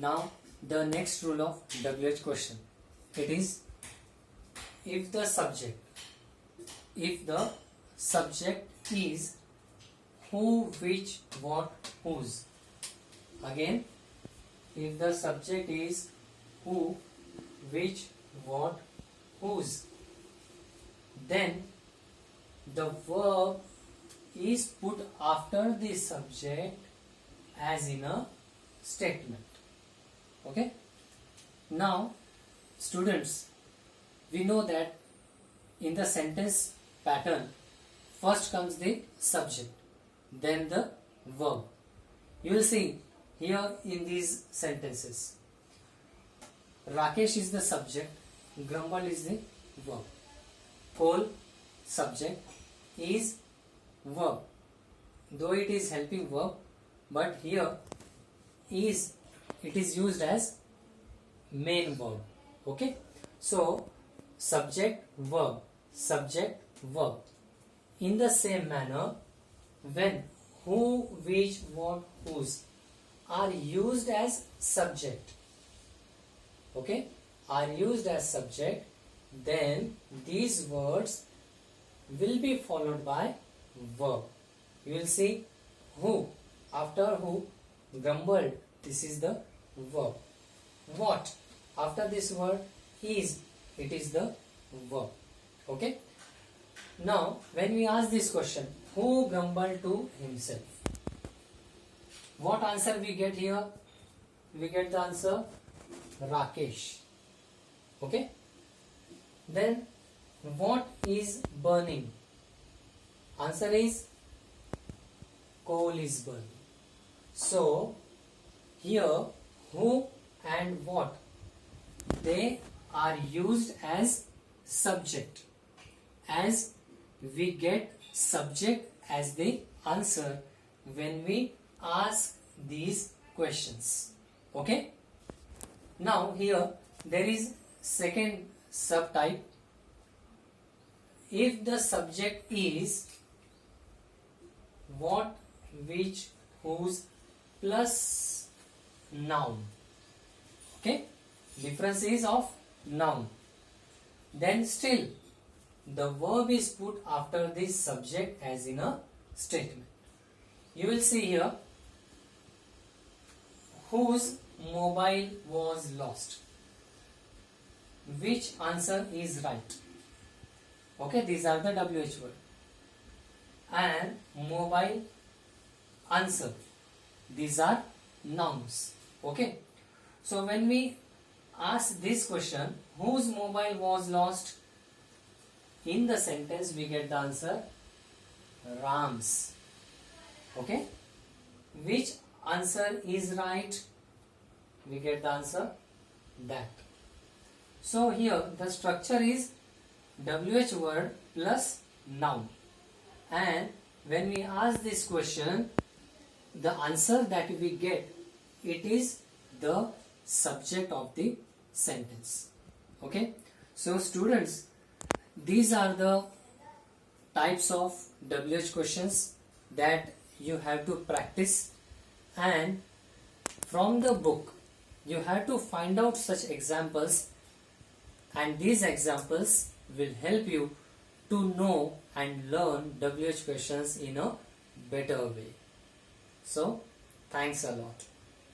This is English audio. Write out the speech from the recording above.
Now the next rule of WH question, it is if the subject is who, which, what, whose. Again, if the subject is who, which, what, whose, then the verb is put after the subject as in a statement. Okay. Now students, we know that in the sentence pattern first comes the subject, then the verb. You will see here in these sentences, Rakesh is the subject, grumble is the verb. Call subject is verb, though it is helping verb, but here is it is used as main verb. Okay, so subject verb, subject verb. In the same manner, when who, which, what, whose are used as subject, okay, are used as subject, then these words will be followed by verb. You will see who, after who, grumbled, this is the verb. What, after this word is, it is the verb. Okay. Now when we ask this question, who grumbled to himself, what answer we get here? We get the answer Rakesh. Okay. Then what is burning? Answer is coal is burning. So here who and what, they are used as subject, as we get subject as the answer when we ask these questions. Okay. Now here there is second subtype. If the subject is what, which, whose plus noun, okay, difference is of noun, then still the verb is put after this subject as in a statement. You will see here, whose mobile was lost. Which answer is right? Okay, these are the WH word. And mobile, answer, these are nouns. Okay, so when we ask this question, whose mobile was lost, in the sentence we get the answer Ram's. Okay, which answer is right? We get the answer that. So here the structure is WH word plus noun, and when we ask this question, the answer that we get, it is the subject of the sentence. Okay, so students, these are the types of WH questions that you have to practice, and from the book you have to find out such examples, and these examples will help you to know and learn WH questions in a better way. So thanks a lot.